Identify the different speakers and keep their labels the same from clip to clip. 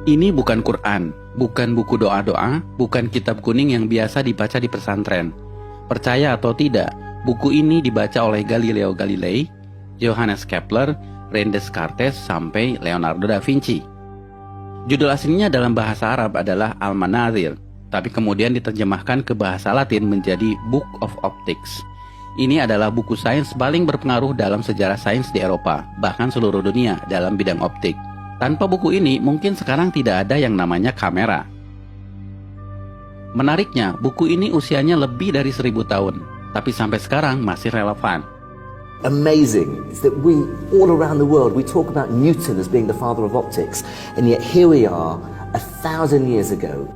Speaker 1: Ini bukan Quran, bukan buku doa-doa, bukan kitab kuning yang biasa dibaca di pesantren. Percaya atau tidak, buku ini dibaca oleh Galileo Galilei, Johannes Kepler, René Descartes, sampai Leonardo da Vinci. Judul aslinya dalam bahasa Arab adalah Al-Manazil, tapi kemudian diterjemahkan ke bahasa Latin menjadi Book of Optics. Ini adalah buku sains paling berpengaruh dalam sejarah sains di Eropa, bahkan seluruh dunia dalam bidang optik. Tanpa buku ini, mungkin sekarang tidak ada yang namanya kamera. Menariknya, buku ini usianya lebih dari 1000 tahun, tapi sampai sekarang masih relevan.
Speaker 2: Amazing is that we, all around the world, we talk about Newton as being the father of optics, and yet here we are, 1,000 years ago.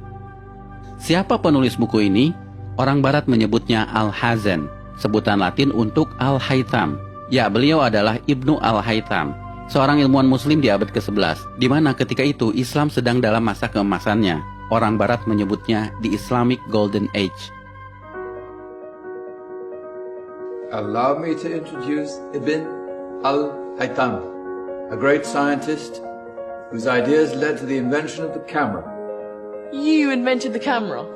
Speaker 1: Siapa penulis buku ini? Orang Barat menyebutnya Al-Hazen, sebutan Latin untuk Al-Haytham. Ya, beliau adalah Ibnu Al-Haytham, seorang ilmuwan muslim di abad ke-11, di mana ketika itu Islam sedang dalam masa keemasannya. Orang Barat menyebutnya the Islamic Golden Age.
Speaker 3: Allow me to introduce Ibn Al-Haytham, a great scientist whose ideas led to the invention of the camera.
Speaker 4: You invented the camera?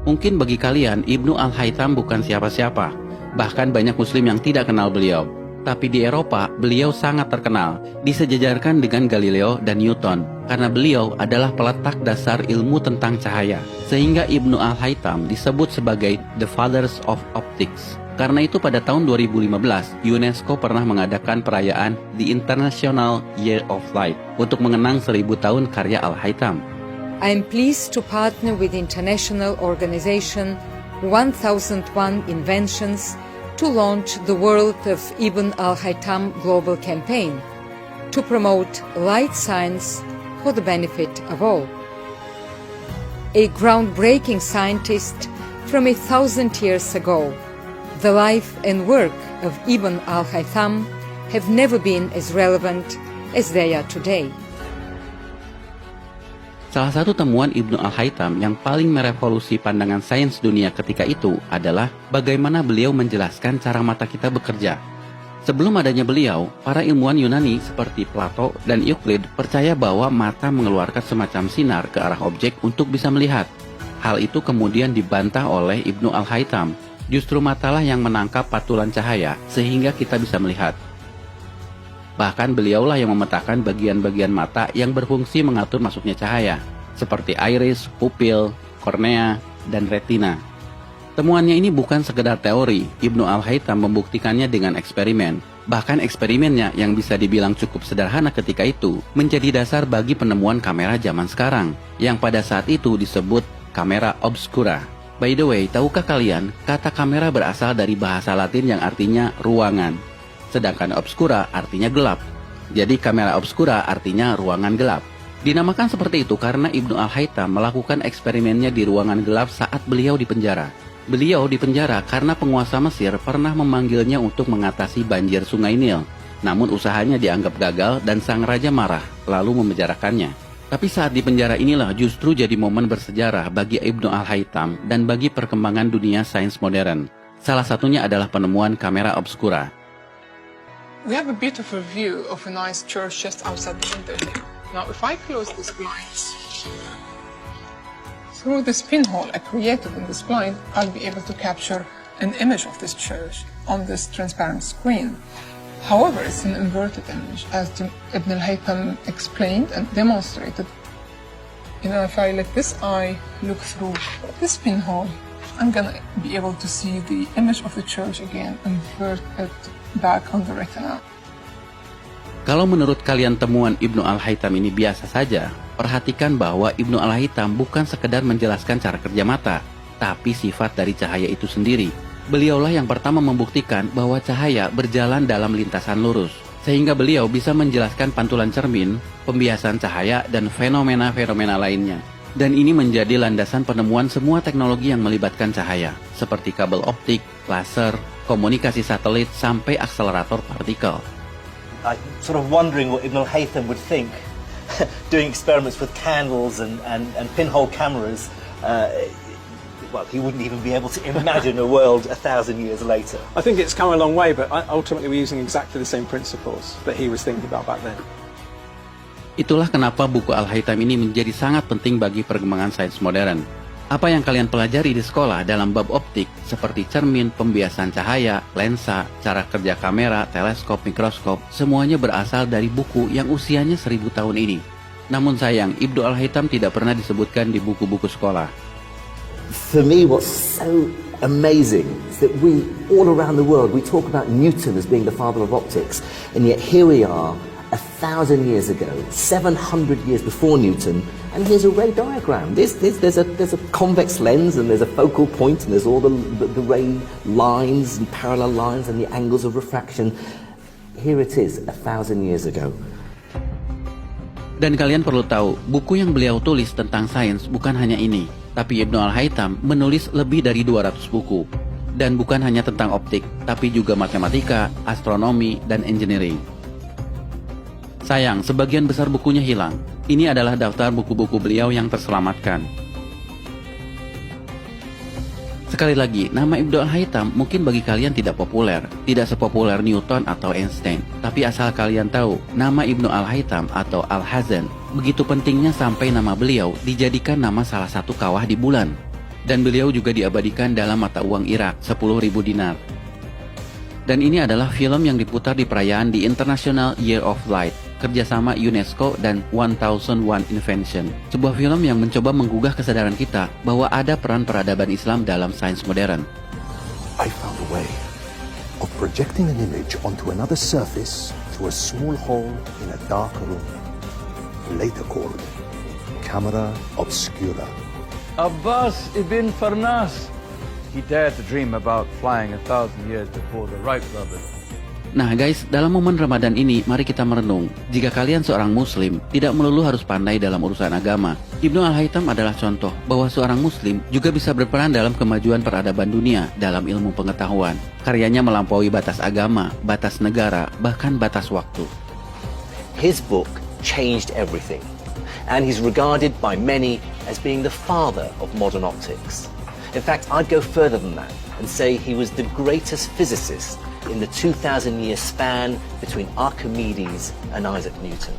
Speaker 1: Mungkin bagi kalian, Ibnu Al-Haytham bukan siapa-siapa. Bahkan banyak muslim yang tidak kenal beliau. Tapi di Eropa, beliau sangat terkenal, disejajarkan dengan Galileo dan Newton, karena beliau adalah peletak dasar ilmu tentang cahaya. Sehingga Ibnu Al-Haytham disebut sebagai The Fathers of Optics. Karena itu pada tahun 2015, UNESCO pernah mengadakan perayaan The International Year of Light untuk mengenang 1000 tahun karya Al-Haytham.
Speaker 5: I am pleased to partner with the international organization 1001 Inventions to launch the World of Ibn Al-Haytham Global Campaign to promote light science for the benefit of all. A groundbreaking scientist from 1,000 years ago, the life and work of Ibn Al-Haytham have never been as relevant as they are today.
Speaker 1: Salah satu temuan Ibnu Al-Haytham yang paling merevolusi pandangan sains dunia ketika itu adalah bagaimana beliau menjelaskan cara mata kita bekerja. Sebelum adanya beliau, para ilmuwan Yunani seperti Plato dan Euclid percaya bahwa mata mengeluarkan semacam sinar ke arah objek untuk bisa melihat. Hal itu kemudian dibantah oleh Ibnu Al-Haytham. Justru matalah yang menangkap patulan cahaya sehingga kita bisa melihat. Bahkan beliaulah yang memetakan bagian-bagian mata yang berfungsi mengatur masuknya cahaya, seperti iris, pupil, kornea, dan retina. Temuannya ini bukan sekedar teori, Ibnu Al-Haytham membuktikannya dengan eksperimen. Bahkan eksperimennya yang bisa dibilang cukup sederhana ketika itu, menjadi dasar bagi penemuan kamera zaman sekarang, yang pada saat itu disebut kamera obscura. By the way, tahukah kalian, kata kamera berasal dari bahasa Latin yang artinya ruangan. Sedangkan obscura artinya gelap. Jadi kamera obscura artinya ruangan gelap. Dinamakan seperti itu karena Ibnu Al-Haytham melakukan eksperimennya di ruangan gelap saat beliau di penjara. Beliau di penjara karena penguasa Mesir pernah memanggilnya untuk mengatasi banjir Sungai Nil. Namun usahanya dianggap gagal dan sang raja marah, lalu memenjarakannya. Tapi saat di penjara inilah justru jadi momen bersejarah bagi Ibnu Al-Haytham dan bagi perkembangan dunia sains modern. Salah satunya adalah penemuan kamera obscura.
Speaker 4: We have a beautiful view of a nice church just outside the window here. Now, if I close these blinds, through this pinhole I created in this blind, I'll be able to capture an image of this church on this transparent screen. However, it's an inverted image, as Ibn al-Haytham explained and demonstrated. If I let this eye look through this pinhole, I'm gonna be able to see the image of the church again, invert it back on the retina.
Speaker 1: Kalau menurut kalian temuan Ibnu Al-Haytham ini biasa saja, perhatikan bahwa Ibnu Al-Haytham bukan sekedar menjelaskan cara kerja mata, tapi sifat dari cahaya itu sendiri. Beliaulah yang pertama membuktikan bahwa cahaya berjalan dalam lintasan lurus, sehingga beliau bisa menjelaskan pantulan cermin, pembiasan cahaya, dan fenomena-fenomena lainnya. Dan ini menjadi landasan penemuan semua teknologi yang melibatkan cahaya, seperti kabel optik, laser, komunikasi satelit, sampai akselerator partikel.
Speaker 6: I'm sort of wondering what Ibn al-Haytham would think doing experiments with candles and pinhole cameras. Well, he wouldn't even be able to imagine a world 1,000 years later.
Speaker 7: I think it's come a long way, but ultimately we're using exactly the same principles that he was thinking about back then.
Speaker 1: Itulah kenapa buku Al-Haytham ini menjadi sangat penting bagi perkembangan sains modern. Apa yang kalian pelajari di sekolah dalam bab optik seperti cermin, pembiasan cahaya, lensa, cara kerja kamera, teleskop, mikroskop, semuanya berasal dari buku yang usianya 1000 tahun ini. Namun sayang, Ibnu Al-Haytham tidak pernah disebutkan di buku-buku sekolah.
Speaker 2: For me, what's so amazing is that we, all around the world, we talk about Newton as being the father of optics, and yet here we are, 1,000 years ago, 700 years before Newton, and here's a ray diagram. There's a convex lens, and there's a focal point, and there's all the ray lines and parallel lines and the angles of refraction. Here it is, 1,000 years ago.
Speaker 1: Dan kalian perlu tahu, buku yang beliau tulis tentang sains bukan hanya ini, tapi Ibnu Al-Haytham menulis lebih dari 200 buku. Dan bukan hanya tentang optik, tapi juga matematika, astronomi, dan engineering. Sayang, sebagian besar bukunya hilang. Ini adalah daftar buku-buku beliau yang terselamatkan. Sekali lagi, nama Ibnu Al-Haytham mungkin bagi kalian tidak populer, tidak sepopuler Newton atau Einstein. Tapi asal kalian tahu, nama Ibnu Al-Haytham atau Al-Hazan begitu pentingnya sampai nama beliau dijadikan nama salah satu kawah di bulan. Dan beliau juga diabadikan dalam mata uang Irak, 10.000 dinar. Dan ini adalah film yang diputar di perayaan di International Year of Light, kerjasama UNESCO dan 1001 Invention. Sebuah film yang mencoba menggugah kesadaran kita bahwa ada peran peradaban Islam dalam sains modern.
Speaker 7: I found a way of projecting an image onto another surface through a small hole in a dark room, later called camera obscura.
Speaker 3: Abbas ibn Farnas. He dared to dream about flying 1,000 years before the Wright brothers.
Speaker 1: Nah guys, dalam momen Ramadan ini, mari kita merenung. Jika kalian seorang muslim, tidak melulu harus pandai dalam urusan agama. Ibnu Al-Haytham adalah contoh bahwa seorang muslim juga bisa berperan dalam kemajuan peradaban dunia dalam ilmu pengetahuan. Karyanya melampaui batas agama, batas negara, bahkan batas waktu.
Speaker 2: His book changed everything, and he's regarded by many as being the father of modern optics. In fact, I'd go further than that and say he was the greatest physicist in the 2,000-year span between Archimedes and Isaac Newton.